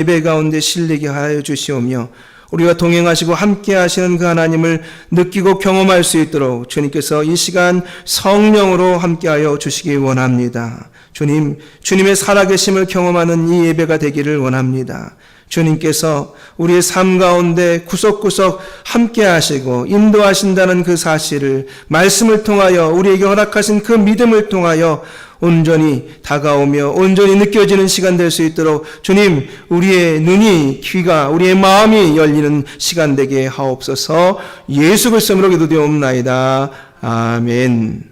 예배 가운데 실리게 하여 주시오며 우리가 동행하시고 함께 하시는 그 하나님을 느끼고 경험할 수 있도록 주님께서 이 시간 성령으로 함께하여 주시기 원합니다. 주님, 주님의 살아계심을 경험하는 이 예배가 되기를 원합니다. 주님께서 우리의 삶 가운데 구석구석 함께 하시고 인도하신다는 그 사실을 말씀을 통하여 우리에게 허락하신 그 믿음을 통하여 온전히 다가오며 온전히 느껴지는 시간 될 수 있도록 주님, 우리의 눈이, 귀가, 우리의 마음이 열리는 시간 되게 하옵소서. 예수 그리스도로 기도드리옵나이다. 아멘.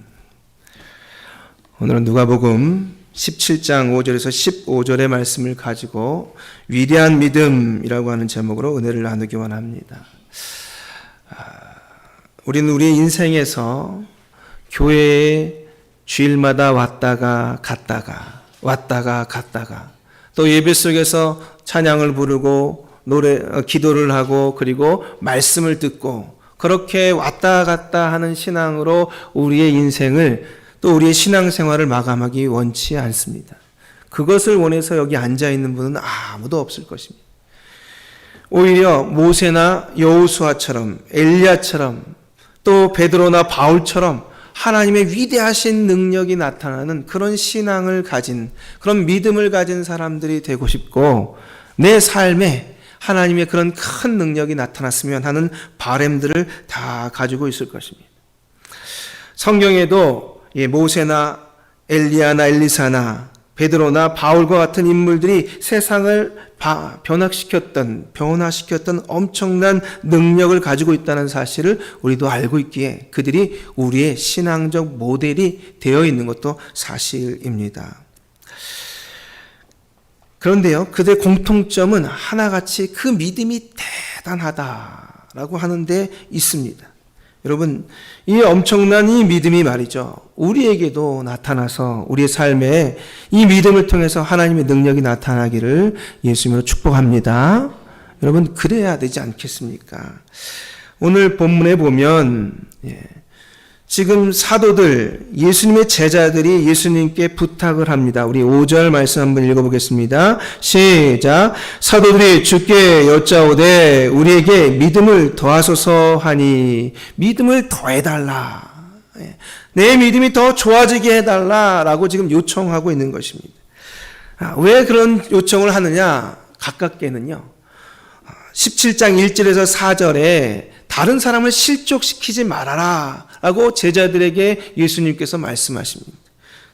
오늘은 누가복음 17장 5절에서 15절의 말씀을 가지고 위대한 믿음이라고 하는 제목으로 은혜를 나누기 원합니다. 우리는 우리의 인생에서 교회에 주일마다 왔다가 갔다가 또 예배 속에서 찬양을 부르고 기도를 하고 그리고 말씀을 듣고 그렇게 왔다 갔다 하는 신앙으로 우리의 인생을 또 우리의 신앙생활을 마감하기 원치 않습니다. 그것을 원해서 여기 앉아있는 분은 아무도 없을 것입니다. 오히려 모세나 여호수아처럼 엘리야처럼 또 베드로나 바울처럼 하나님의 위대하신 능력이 나타나는 그런 신앙을 가진, 그런 믿음을 가진 사람들이 되고 싶고 내 삶에 하나님의 그런 큰 능력이 나타났으면 하는 바람들을 다 가지고 있을 것입니다. 성경에도 모세나 엘리야나 엘리사나 베드로나 바울과 같은 인물들이 세상을 변화시켰던 엄청난 능력을 가지고 있다는 사실을 우리도 알고 있기에 그들이 우리의 신앙적 모델이 되어 있는 것도 사실입니다. 그런데요, 그들의 공통점은 하나같이 그 믿음이 대단하다라고 하는 데 있습니다. 여러분, 이 엄청난 이 믿음이 말이죠, 우리에게도 나타나서 우리의 삶에 이 믿음을 통해서 하나님의 능력이 나타나기를 예수님으로 축복합니다. 여러분, 그래야 되지 않겠습니까? 오늘 본문에 보면 지금 사도들, 예수님의 제자들이 예수님께 부탁을 합니다. 우리 5절 말씀 한번 읽어보겠습니다. 시작. 사도들이 주께 여짜오되 우리에게 믿음을 더하소서 하니, 믿음을 더해달라, 내 믿음이 더 좋아지게 해달라라고 지금 요청하고 있는 것입니다. 왜 그런 요청을 하느냐? 가깝게는요, 17장 1절에서 4절에 다른 사람을 실족시키지 말아라 라고 제자들에게 예수님께서 말씀하십니다.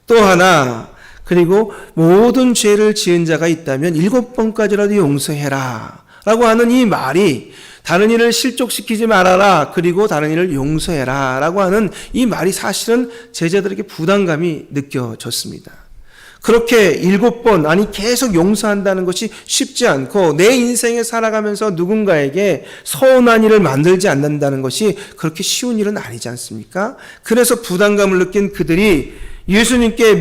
또 하나, 그리고 모든 죄를 지은 자가 있다면 7번까지라도 용서해라 라고 하는 이 말이, 다른 일을 실족시키지 말아라, 그리고 다른 일을 용서해라 라고 하는 이 말이 사실은 제자들에게 부담감이 느껴졌습니다. 그렇게 7번, 아니 계속 용서한다는 것이 쉽지 않고 내 인생에 살아가면서 누군가에게 서운한 일을 만들지 않는다는 것이 그렇게 쉬운 일은 아니지 않습니까? 그래서 부담감을 느낀 그들이 예수님께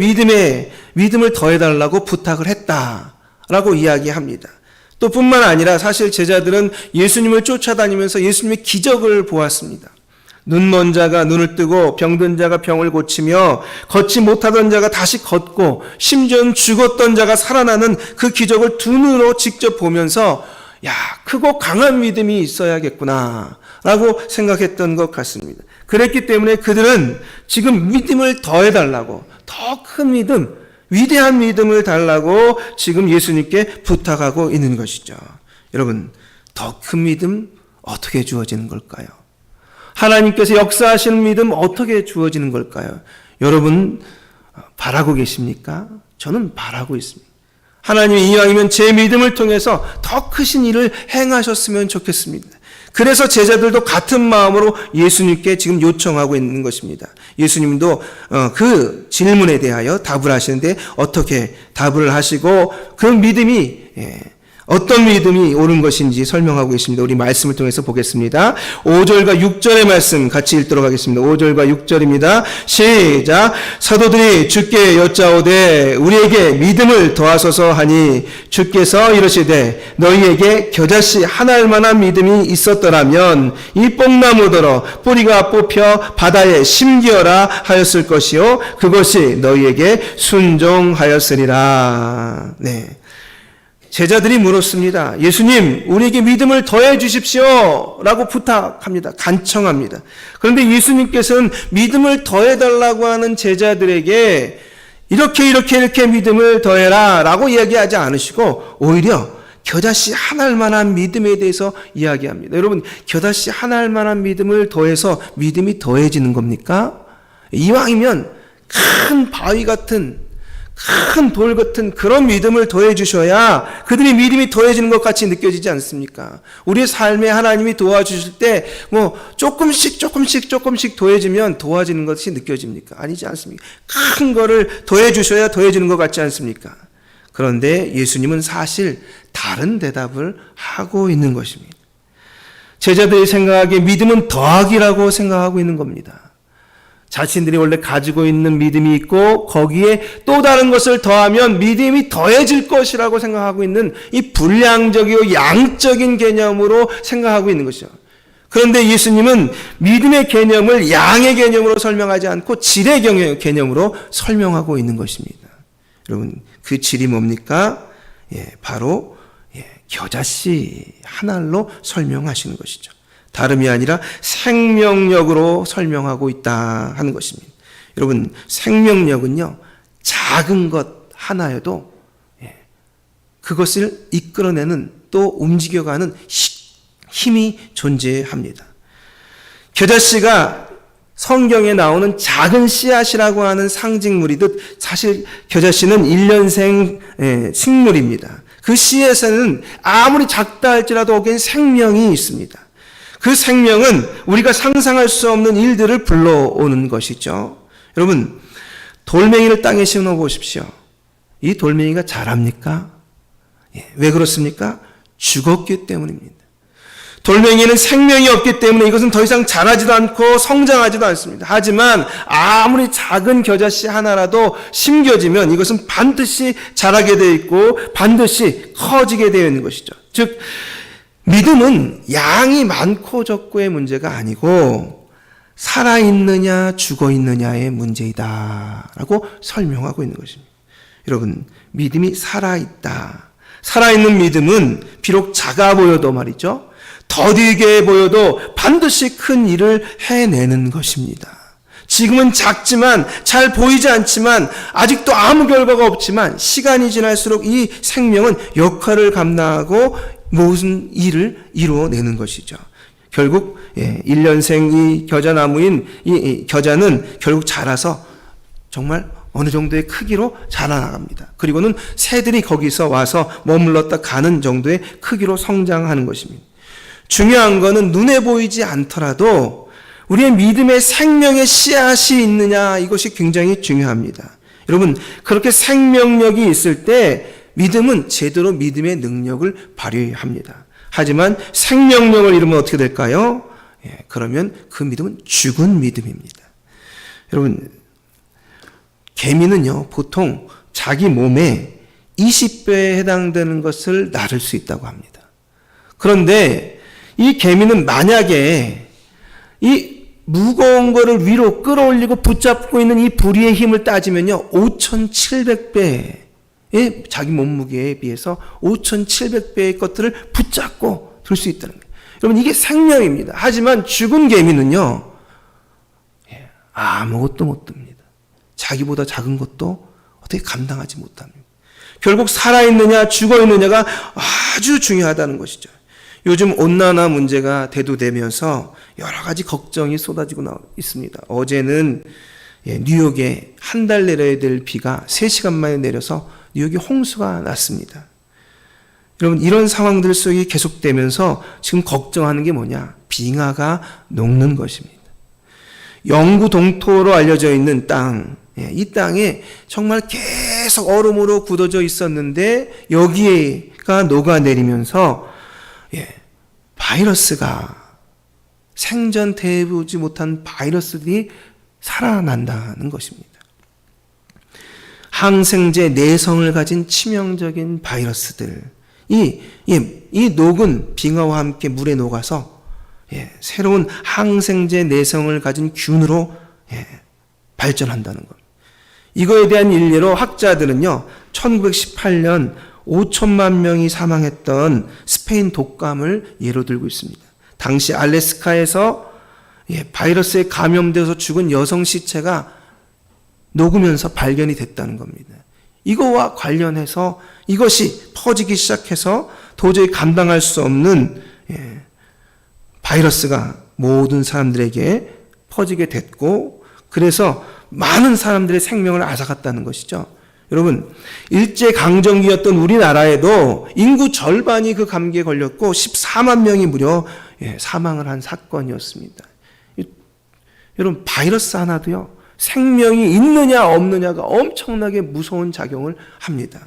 믿음을 더해달라고 부탁을 했다라고 이야기합니다. 또 뿐만 아니라 사실 제자들은 예수님을 쫓아다니면서 예수님의 기적을 보았습니다. 눈먼 자가 눈을 뜨고 병든 자가 병을 고치며 걷지 못하던 자가 다시 걷고 심지어는 죽었던 자가 살아나는 그 기적을 두 눈으로 직접 보면서 크고 강한 믿음이 있어야겠구나 라고 생각했던 것 같습니다. 그랬기 때문에 그들은 지금 믿음을 더해달라고, 더 큰 믿음, 위대한 믿음을 달라고 지금 예수님께 부탁하고 있는 것이죠. 여러분, 더 큰 믿음 어떻게 주어지는 걸까요? 하나님께서 역사하시는 믿음 어떻게 주어지는 걸까요? 여러분 바라고 계십니까? 저는 바라고 있습니다. 하나님이 이왕이면 제 믿음을 통해서 더 크신 일을 행하셨으면 좋겠습니다. 그래서 제자들도 같은 마음으로 예수님께 지금 요청하고 있는 것입니다. 예수님도 그 질문에 대하여 답을 하시는데 어떻게 답을 하시고 그 믿음이 어떤 믿음이 옳은 것인지 설명하고 계십니다. 우리 말씀을 통해서 보겠습니다. 5절과 6절의 말씀 같이 읽도록 하겠습니다. 5절과 6절입니다. 시작. 사도들이 주께 여짜오되 우리에게 믿음을 더하소서 하니 주께서 이르시되 너희에게 겨자씨 하나일 만한 믿음이 있었더라면 이 뽕나무더러 뿌리가 뽑혀 바다에 심기어라 하였을 것이요 그것이 너희에게 순종하였으리라. 네. 제자들이 물었습니다. 예수님, 우리에게 믿음을 더해 주십시오 라고 부탁합니다. 간청합니다. 그런데 예수님께서는 믿음을 더해달라고 하는 제자들에게 이렇게 믿음을 더해라 라고 이야기하지 않으시고 오히려 겨자씨 한 알만한 믿음에 대해서 이야기합니다. 여러분, 겨자씨 한 알만한 믿음을 더해서 믿음이 더해지는 겁니까? 이왕이면 큰 바위 같은, 큰 돌 같은 그런 믿음을 더해 주셔야 그들이 믿음이 더해지는 것 같이 느껴지지 않습니까? 우리의 삶에 하나님이 도와주실 때 조금씩 더해지면 도와지는 것이 느껴집니까? 아니지 않습니까? 큰 거를 더해 주셔야 더해지는 것 같지 않습니까? 그런데 예수님은 사실 다른 대답을 하고 있는 것입니다. 제자들이 생각하기에 믿음은 더하기라고 생각하고 있는 겁니다. 자신들이 원래 가지고 있는 믿음이 있고 거기에 또 다른 것을 더하면 믿음이 더해질 것이라고 생각하고 있는 이 불량적이고 양적인 개념으로 생각하고 있는 것이죠. 그런데 예수님은 믿음의 개념을 양의 개념으로 설명하지 않고 질의 개념으로 설명하고 있는 것입니다. 여러분, 그 질이 뭡니까? 바로 겨자씨 한 알로 설명하시는 것이죠. 다름이 아니라 생명력으로 설명하고 있다 하는 것입니다. 여러분, 생명력은요, 작은 것 하나여도 그것을 이끌어내는 또 움직여가는 힘이 존재합니다. 겨자씨가 성경에 나오는 작은 씨앗이라고 하는 상징물이듯 사실 겨자씨는 1년생 식물입니다. 그 씨앗에는 아무리 작다 할지라도 거기엔 생명이 있습니다. 그 생명은 우리가 상상할 수 없는 일들을 불러오는 것이죠. 여러분, 돌멩이를 땅에 심어 보십시오. 이 돌멩이가 자랍니까? 왜 그렇습니까? 죽었기 때문입니다. 돌멩이는 생명이 없기 때문에 이것은 더 이상 자라지도 않고 성장하지도 않습니다. 하지만 아무리 작은 겨자씨 하나라도 심겨지면 이것은 반드시 자라게 되어 있고 반드시 커지게 되어 있는 것이죠. 즉, 믿음은 양이 많고 적고의 문제가 아니고 살아있느냐 죽어있느냐의 문제이다 라고 설명하고 있는 것입니다. 여러분, 믿음이 살아있다. 살아있는 믿음은 비록 작아 보여도 말이죠, 더디게 보여도 반드시 큰 일을 해내는 것입니다. 지금은 작지만 잘 보이지 않지만 아직도 아무 결과가 없지만 시간이 지날수록 이 생명은 역할을 감당하고 모든 일을 이루어내는 것이죠. 결국 1년생 이 겨자나무인 이 겨자는 결국 자라서 정말 어느 정도의 크기로 자라나갑니다. 그리고는 새들이 거기서 와서 머물렀다 가는 정도의 크기로 성장하는 것입니다. 중요한 것은 눈에 보이지 않더라도 우리의 믿음의 생명의 씨앗이 있느냐, 이것이 굉장히 중요합니다. 여러분, 그렇게 생명력이 있을 때 믿음은 제대로 믿음의 능력을 발휘합니다. 하지만 생명력을 잃으면 어떻게 될까요? 그러면 그 믿음은 죽은 믿음입니다. 여러분, 개미는요, 보통 자기 몸에 20배에 해당되는 것을 나를 수 있다고 합니다. 그런데 이 개미는 만약에 이 무거운 거를 위로 끌어올리고 붙잡고 있는 이 부리의 힘을 따지면요, 5,700배의 자기 몸무게에 비해서 5,700배의 것들을 붙잡고 들 수 있다는 거예요. 여러분, 이게 생명입니다. 하지만 죽은 개미는요, 아무것도 못 듭니다. 자기보다 작은 것도 어떻게 감당하지 못합니다. 결국 살아있느냐 죽어있느냐가 아주 중요하다는 것이죠. 요즘 온난화 문제가 대두되면서 여러 가지 걱정이 쏟아지고 있습니다. 어제는 뉴욕에 한 달 내려야 될 비가 3시간 만에 내려서 뉴욕에 홍수가 났습니다. 여러분, 이런 상황들 속이 계속되면서 지금 걱정하는 게 뭐냐? 빙하가 녹는 것입니다. 영구 동토로 알려져 있는 땅, 이 땅에 정말 계속 얼음으로 굳어져 있었는데 여기가 녹아내리면서 바이러스가, 생전 대해보지 못한 바이러스들이 살아난다는 것입니다. 항생제 내성을 가진 치명적인 바이러스들, 이 녹은 빙하와 함께 물에 녹아서 새로운 항생제 내성을 가진 균으로 발전한다는 것. 이거에 대한 일례로 학자들은요, 1918년 5천만 명이 사망했던 스페인 독감을 예로 들고 있습니다. 당시 알래스카에서 바이러스에 감염되어서 죽은 여성 시체가 녹으면서 발견이 됐다는 겁니다. 이거와 관련해서 이것이 퍼지기 시작해서 도저히 감당할 수 없는 바이러스가 모든 사람들에게 퍼지게 됐고, 그래서 많은 사람들의 생명을 앗아갔다는 것이죠. 여러분, 일제강점기였던 우리나라에도 인구 절반이 그 감기에 걸렸고 14만 명이 무려 사망을 한 사건이었습니다. 여러분, 바이러스 하나도요, 생명이 있느냐 없느냐가 엄청나게 무서운 작용을 합니다.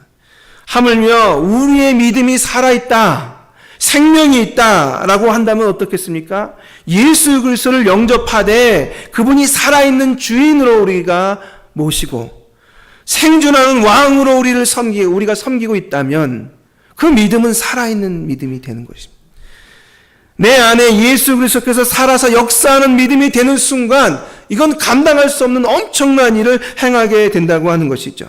하물며 우리의 믿음이 살아있다, 생명이 있다라고 한다면 어떻겠습니까? 예수 그리스도를 영접하되 그분이 살아있는 주인으로 우리가 모시고 생존하는 왕으로 우리가 섬기고 있다면 그 믿음은 살아있는 믿음이 되는 것입니다. 내 안에 예수 그리스도께서 살아서 역사하는 믿음이 되는 순간 이건 감당할 수 없는 엄청난 일을 행하게 된다고 하는 것이죠.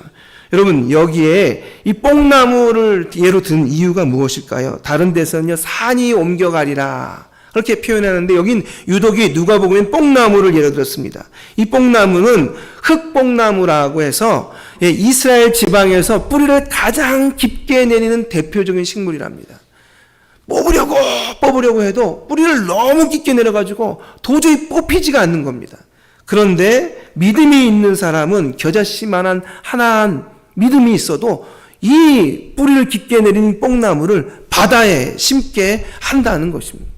여러분, 여기에 이 뽕나무를 예로 든 이유가 무엇일까요? 다른 데서는요, 산이 옮겨가리라 그렇게 표현하는데 여긴 유독이 누가복음엔 뽕나무를 예로 들었습니다. 이 뽕나무는 흑뽕나무라고 해서 이스라엘 지방에서 뿌리를 가장 깊게 내리는 대표적인 식물이랍니다. 뽑으려고 해도 뿌리를 너무 깊게 내려가지고 도저히 뽑히지가 않는 겁니다. 그런데 믿음이 있는 사람은 겨자씨만한 하나한 믿음이 있어도 이 뿌리를 깊게 내린 뽕나무를 바다에 심게 한다는 것입니다.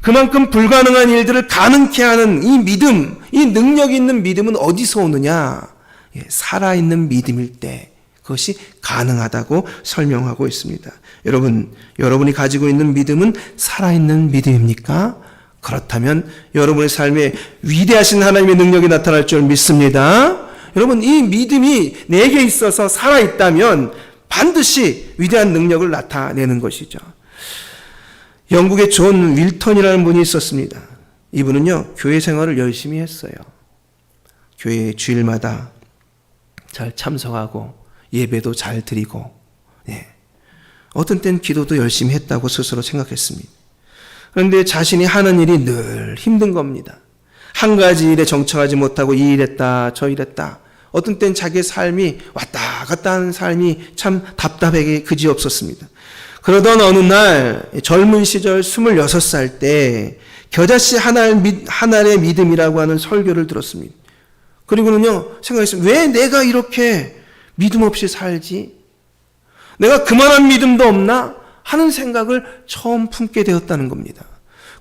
그만큼 불가능한 일들을 가능케 하는 이 믿음, 이 능력 있는 믿음은 어디서 오느냐? 살아있는 믿음일 때 그것이 가능하다고 설명하고 있습니다. 여러분, 여러분이 가지고 있는 믿음은 살아있는 믿음입니까? 그렇다면 여러분의 삶에 위대하신 하나님의 능력이 나타날 줄 믿습니다. 여러분, 이 믿음이 내게 있어서 살아있다면 반드시 위대한 능력을 나타내는 것이죠. 영국의 존 윌턴이라는 분이 있었습니다. 이분은요, 교회 생활을 열심히 했어요. 교회 주일마다 잘 참석하고 예배도 잘 드리고, 어떤 땐 기도도 열심히 했다고 스스로 생각했습니다. 그런데 자신이 하는 일이 늘 힘든 겁니다. 한 가지 일에 정착하지 못하고 이 일했다 저 일했다. 어떤 땐 자기의 삶이 왔다 갔다 하는 삶이 참 답답하게 그지없었습니다. 그러던 어느 날 젊은 시절 26살 때 겨자씨 하나의 믿음이라고 하는 설교를 들었습니다. 그리고는요, 생각했습니다. 왜 내가 이렇게 믿음 없이 살지? 내가 그만한 믿음도 없나? 하는 생각을 처음 품게 되었다는 겁니다.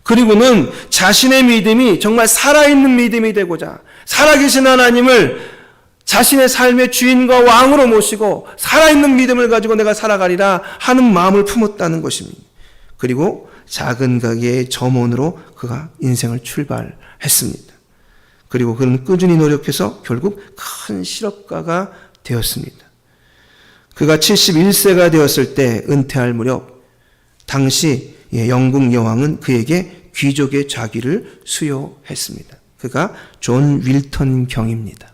그리고는 자신의 믿음이 정말 살아있는 믿음이 되고자 살아계신 하나님을 자신의 삶의 주인과 왕으로 모시고 살아있는 믿음을 가지고 내가 살아가리라 하는 마음을 품었다는 것입니다. 그리고 작은 가게의 점원으로 그가 인생을 출발했습니다. 그리고 그는 꾸준히 노력해서 결국 큰 실업가가 되었습니다. 그가 71세가 되었을 때 은퇴할 무렵 당시 영국 여왕은 그에게 귀족의 자기를 수여했습니다. 그가 존 윌턴 경입니다.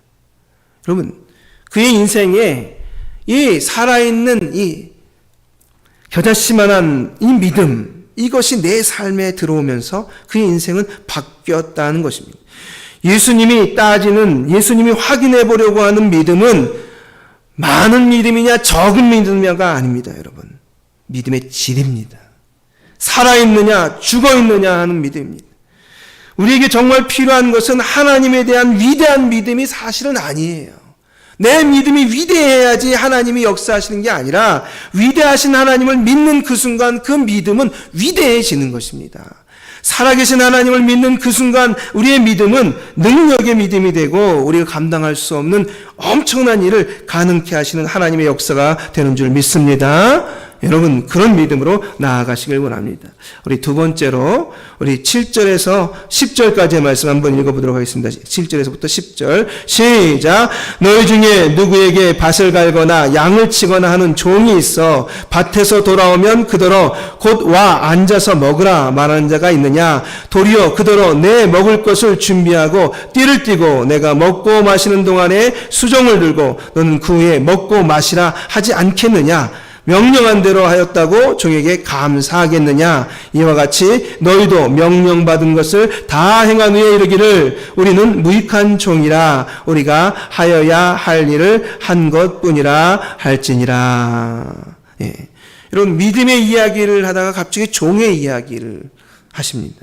여러분, 그의 인생에 이 살아있는 이 겨자씨만한 이 믿음, 이것이 내 삶에 들어오면서 그의 인생은 바뀌었다는 것입니다. 예수님이 확인해 보려고 하는 믿음은 많은 믿음이냐 적은 믿음이냐가 아닙니다, 여러분. 믿음의 질입니다. 살아있느냐 죽어있느냐 하는 믿음입니다. 우리에게 정말 필요한 것은 하나님에 대한 위대한 믿음이 사실은 아니에요. 내 믿음이 위대해야지 하나님이 역사하시는 게 아니라 위대하신 하나님을 믿는 그 순간 그 믿음은 위대해지는 것입니다. 살아계신 하나님을 믿는 그 순간 우리의 믿음은 능력의 믿음이 되고 우리가 감당할 수 없는 엄청난 일을 가능케 하시는 하나님의 역사가 되는 줄 믿습니다. 여러분 그런 믿음으로 나아가시길 원합니다. 우리 두 번째로 우리 7절에서 10절까지의 말씀 한번 읽어보도록 하겠습니다. 7절에서부터 10절 시작. 너희 중에 누구에게 밭을 갈거나 양을 치거나 하는 종이 있어 밭에서 돌아오면 그더러 곧 와 앉아서 먹으라 말하는 자가 있느냐. 도리어 그더러 내 먹을 것을 준비하고 띠를 띠고 내가 먹고 마시는 동안에 수종을 들고 너는 그 후에 먹고 마시라 하지 않겠느냐. 명령한 대로 하였다고 종에게 감사하겠느냐. 이와 같이 너희도 명령받은 것을 다 행한 후에 이르기를 우리는 무익한 종이라 우리가 하여야 할 일을 한 것뿐이라 할지니라. 예. 여러분 믿음의 이야기를 하다가 갑자기 종의 이야기를 하십니다.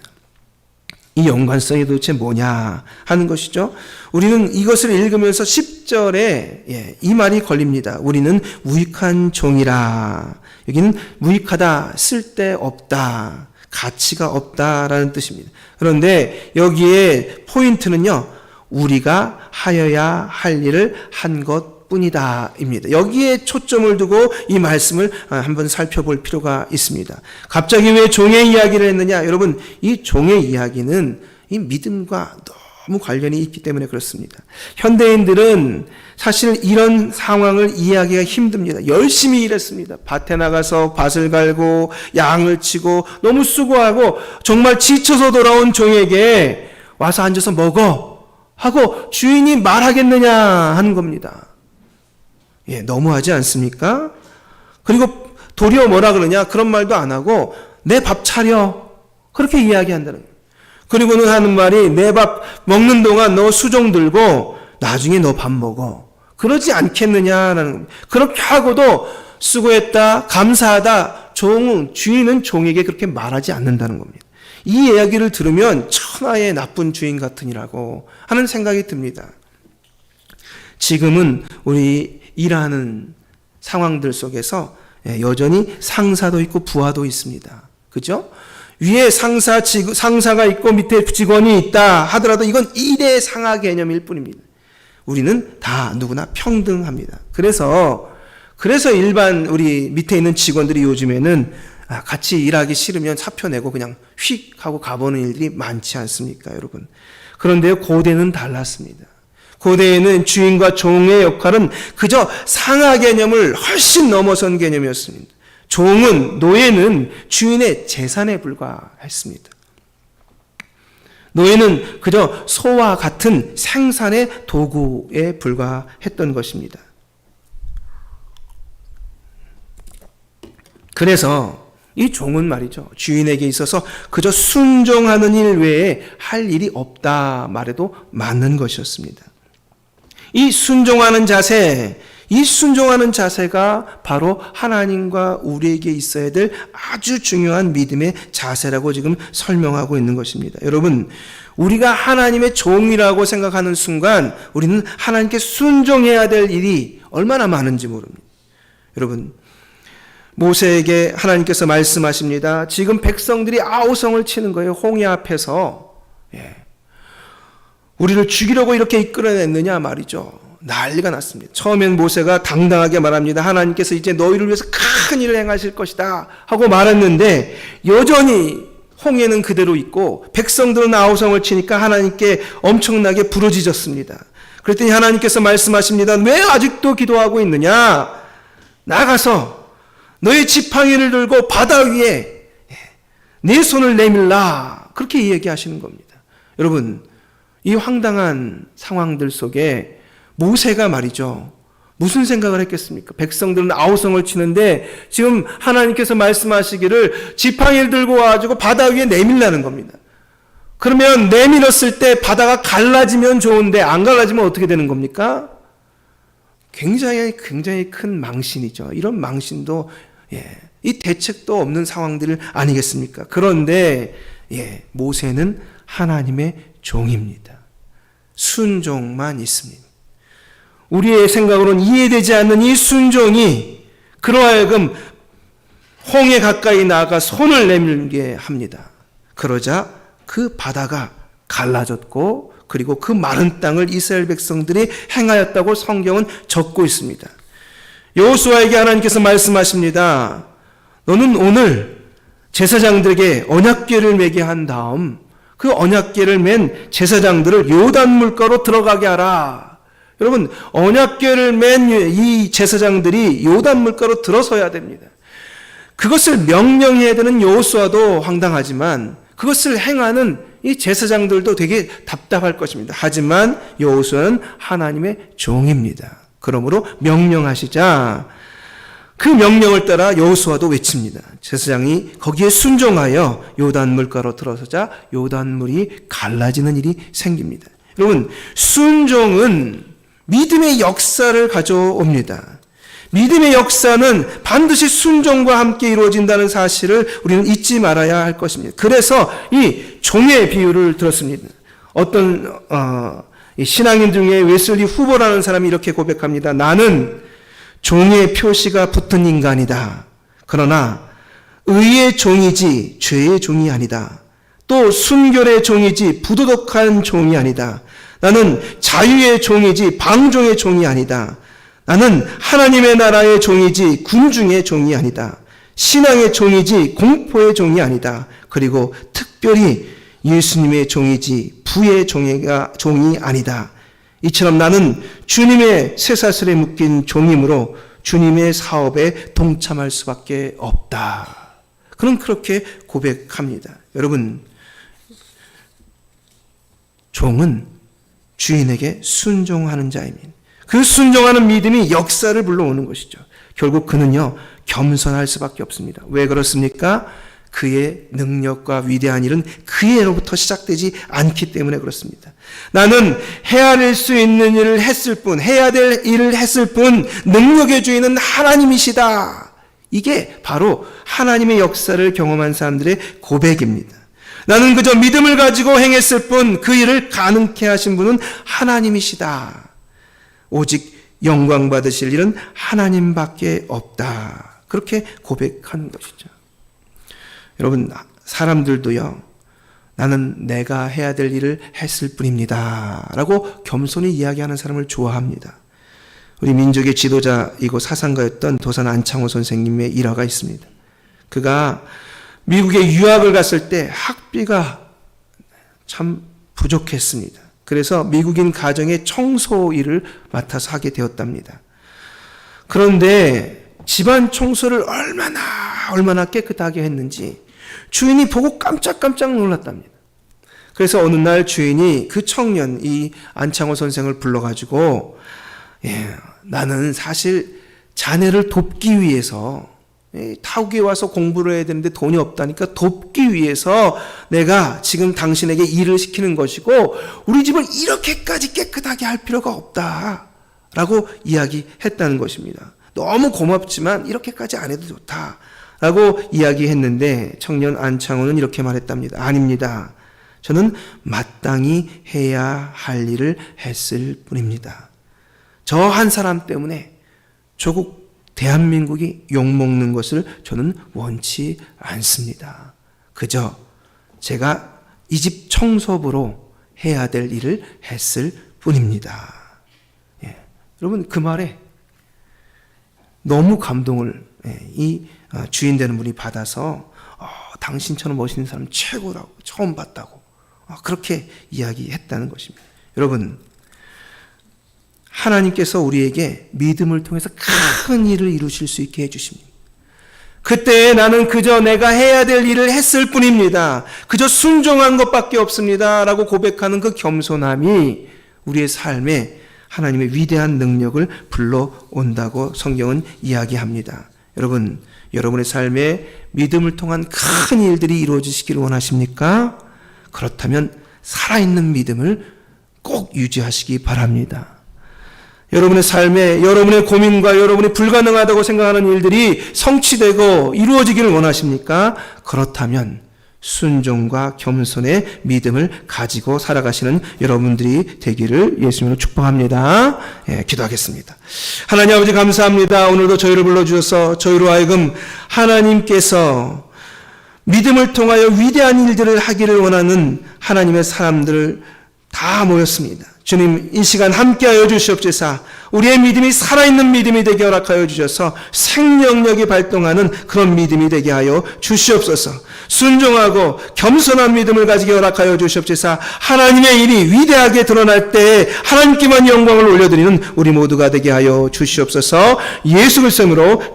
이 연관성이 도대체 뭐냐 하는 것이죠. 우리는 이것을 읽으면서 10절에 이 말이 걸립니다. 우리는 무익한 종이라. 여기는 무익하다, 쓸데없다, 가치가 없다라는 뜻입니다. 그런데 여기에 포인트는요. 우리가 하여야 할 일을 한 것뿐이다 입니다. 여기에 초점을 두고 이 말씀을 한번 살펴볼 필요가 있습니다. 갑자기 왜 종의 이야기를 했느냐? 여러분 이 종의 이야기는 이 믿음과 너무 관련이 있기 때문에 그렇습니다. 현대인들은 사실 이런 상황을 이해하기가 힘듭니다. 열심히 일했습니다. 밭에 나가서 밭을 갈고 양을 치고 너무 수고하고 정말 지쳐서 돌아온 종에게 와서 앉아서 먹어 하고 주인이 말하겠느냐 하는 겁니다. 예, 너무하지 않습니까? 그리고 도리어 뭐라 그러냐? 그런 말도 안 하고 내 밥 차려. 그렇게 이야기한다는 거예요. 그리고는 하는 말이 내 밥 먹는 동안 너 수종 들고 나중에 너 밥 먹어. 그러지 않겠느냐라는 겁니다. 그렇게 하고도 수고했다, 감사하다, 주인은 종에게 그렇게 말하지 않는다는 겁니다. 이 이야기를 들으면 천하의 나쁜 주인 같으니라고 하는 생각이 듭니다. 지금은 우리 일하는 상황들 속에서 여전히 상사도 있고 부하도 있습니다. 그죠? 위에 상사가 있고 밑에 직원이 있다 하더라도 이건 일의 상하 개념일 뿐입니다. 우리는 다 누구나 평등합니다. 그래서 일반 우리 밑에 있는 직원들이 요즘에는 같이 일하기 싫으면 사표 내고 그냥 휙 하고 가보는 일들이 많지 않습니까, 여러분? 그런데 고대는 달랐습니다. 고대에는 주인과 종의 역할은 그저 상하 개념을 훨씬 넘어선 개념이었습니다. 노예는 주인의 재산에 불과했습니다. 노예는 그저 소와 같은 생산의 도구에 불과했던 것입니다. 그래서 이 종은 말이죠. 주인에게 있어서 그저 순종하는 일 외에 할 일이 없다 말해도 맞는 것이었습니다. 이 순종하는 자세가 바로 하나님과 우리에게 있어야 될 아주 중요한 믿음의 자세라고 지금 설명하고 있는 것입니다. 여러분, 우리가 하나님의 종이라고 생각하는 순간 우리는 하나님께 순종해야 될 일이 얼마나 많은지 모릅니다. 여러분, 모세에게 하나님께서 말씀하십니다. 지금 백성들이 아우성을 치는 거예요. 홍해 앞에서. 우리를 죽이려고 이렇게 이끌어냈느냐 말이죠. 난리가 났습니다. 처음엔 모세가 당당하게 말합니다. 하나님께서 이제 너희를 위해서 큰 일을 행하실 것이다 하고 말했는데 여전히 홍해는 그대로 있고 백성들은 아우성을 치니까 하나님께 엄청나게 부르짖었습니다. 그랬더니 하나님께서 말씀하십니다. 왜 아직도 기도하고 있느냐? 나가서 너의 지팡이를 들고 바다 위에 네 손을 내밀라. 그렇게 얘기하시는 겁니다. 여러분, 이 황당한 상황들 속에 모세가 말이죠. 무슨 생각을 했겠습니까? 백성들은 아우성을 치는데 지금 하나님께서 말씀하시기를 지팡이를 들고 와가지고 바다 위에 내밀라는 겁니다. 그러면 내밀었을 때 바다가 갈라지면 좋은데 안 갈라지면 어떻게 되는 겁니까? 굉장히 큰 망신이죠. 이런 망신도 이 대책도 없는 상황들 아니겠습니까? 그런데 모세는 하나님의 종입니다. 순종만 있습니다. 우리의 생각으로는 이해되지 않는 이 순종이 그로 하여금 홍해 가까이 나아가 손을 내밀게 합니다. 그러자 그 바다가 갈라졌고 그리고 그 마른 땅을 이스라엘 백성들이 행하였다고 성경은 적고 있습니다. 여호수아에게 하나님께서 말씀하십니다. 너는 오늘 제사장들에게 언약궤를 매게 한 다음 그 언약궤를 맨 제사장들을 요단 물가로 들어가게 하라. 여러분, 언약궤를 맨 이 제사장들이 요단 물가로 들어서야 됩니다. 그것을 명령해야 되는 여호수아도 황당하지만 그것을 행하는 이 제사장들도 되게 답답할 것입니다. 하지만 여호수아는 하나님의 종입니다. 그러므로 명령하시자 그 명령을 따라 여호수아도 외칩니다. 제사장이 거기에 순종하여 요단 물가로 들어서자 요단물이 갈라지는 일이 생깁니다. 여러분, 순종은 믿음의 역사를 가져옵니다. 믿음의 역사는 반드시 순종과 함께 이루어진다는 사실을 우리는 잊지 말아야 할 것입니다. 그래서 이 종의 비유를 들었습니다. 어떤 신앙인 중에 웨슬리 후보라는 사람이 이렇게 고백합니다. 나는 종의 표시가 붙은 인간이다. 그러나 의의 종이지 죄의 종이 아니다. 또 순결의 종이지 부도덕한 종이 아니다. 나는 자유의 종이지 방종의 종이 아니다. 나는 하나님의 나라의 종이지 군중의 종이 아니다. 신앙의 종이지 공포의 종이 아니다. 그리고 특별히 예수님의 종이지 부의 종이 아니다. 이처럼 나는 주님의 쇠사슬에 묶인 종이므로 주님의 사업에 동참할 수밖에 없다. 그는 그렇게 고백합니다. 여러분, 종은 주인에게 순종하는 자입니다. 그 순종하는 믿음이 역사를 불러오는 것이죠. 결국 그는요, 겸손할 수밖에 없습니다. 왜 그렇습니까? 그의 능력과 위대한 일은 그에로부터 시작되지 않기 때문에 그렇습니다. 나는 해야 될 수 있는 일을 했을 뿐, 해야 될 일을 했을 뿐, 능력의 주인은 하나님이시다. 이게 바로 하나님의 역사를 경험한 사람들의 고백입니다. 나는 그저 믿음을 가지고 행했을 뿐, 그 일을 가능케 하신 분은 하나님이시다. 오직 영광 받으실 일은 하나님밖에 없다. 그렇게 고백하는 것이죠. 여러분, 사람들도요, 나는 내가 해야 될 일을 했을 뿐입니다 라고 겸손히 이야기하는 사람을 좋아합니다. 우리 민족의 지도자이고 사상가였던 도산 안창호 선생님의 일화가 있습니다. 그가 미국에 유학을 갔을 때 학비가 참 부족했습니다. 그래서 미국인 가정의 청소 일을 맡아서 하게 되었답니다. 그런데 집안 청소를 얼마나 깨끗하게 했는지 주인이 보고 깜짝깜짝 놀랐답니다. 그래서 어느 날 주인이 그 청년, 이 안창호 선생을 불러가지고, 나는 사실 자네를 돕기 위해서 타국에 와서 공부를 해야 되는데 돈이 없다니까 돕기 위해서 내가 지금 당신에게 일을 시키는 것이고 우리 집을 이렇게까지 깨끗하게 할 필요가 없다라고 이야기했다는 것입니다. 너무 고맙지만 이렇게까지 안 해도 좋다라고 이야기했는데 청년 안창호는 이렇게 말했답니다. 아닙니다. 저는 마땅히 해야 할 일을 했을 뿐입니다. 저 한 사람 때문에 조국 대한민국이 욕먹는 것을 저는 원치 않습니다. 그저 제가 이 집 청소부로 해야 될 일을 했을 뿐입니다. 여러분, 그 말에 너무 감동을 이 주인 되는 분이 받아서 당신처럼 멋있는 사람 최고라고, 처음 봤다고 그렇게 이야기했다는 것입니다. 여러분, 하나님께서 우리에게 믿음을 통해서 큰 일을 이루실 수 있게 해주십니다. 그때 나는 그저 내가 해야 될 일을 했을 뿐입니다. 그저 순종한 것밖에 없습니다 라고 고백하는 그 겸손함이 우리의 삶에 하나님의 위대한 능력을 불러온다고 성경은 이야기합니다. 여러분, 여러분의 삶에 믿음을 통한 큰 일들이 이루어지시기를 원하십니까? 그렇다면 살아있는 믿음을 꼭 유지하시기 바랍니다. 여러분의 삶에 여러분의 고민과 여러분이 불가능하다고 생각하는 일들이 성취되고 이루어지기를 원하십니까? 그렇다면 순종과 겸손의 믿음을 가지고 살아가시는 여러분들이 되기를 예수님으로 축복합니다. 기도하겠습니다. 하나님 아버지 감사합니다. 오늘도 저희를 불러주셔서 저희로 하여금 하나님께서 믿음을 통하여 위대한 일들을 하기를 원하는 하나님의 사람들을 다 모였습니다. 주님, 이 시간 함께하여 주시옵소서. 우리의 믿음이 살아있는 믿음이 되게 허락하여 주셔서 생명력이 발동하는 그런 믿음이 되게 하여 주시옵소서. 순종하고 겸손한 믿음을 가지게 허락하여 주시옵소서. 하나님의 일이 위대하게 드러날 때 하나님께만 영광을 올려드리는 우리 모두가 되게 하여 주시옵소서. 예수 그리스도로 기도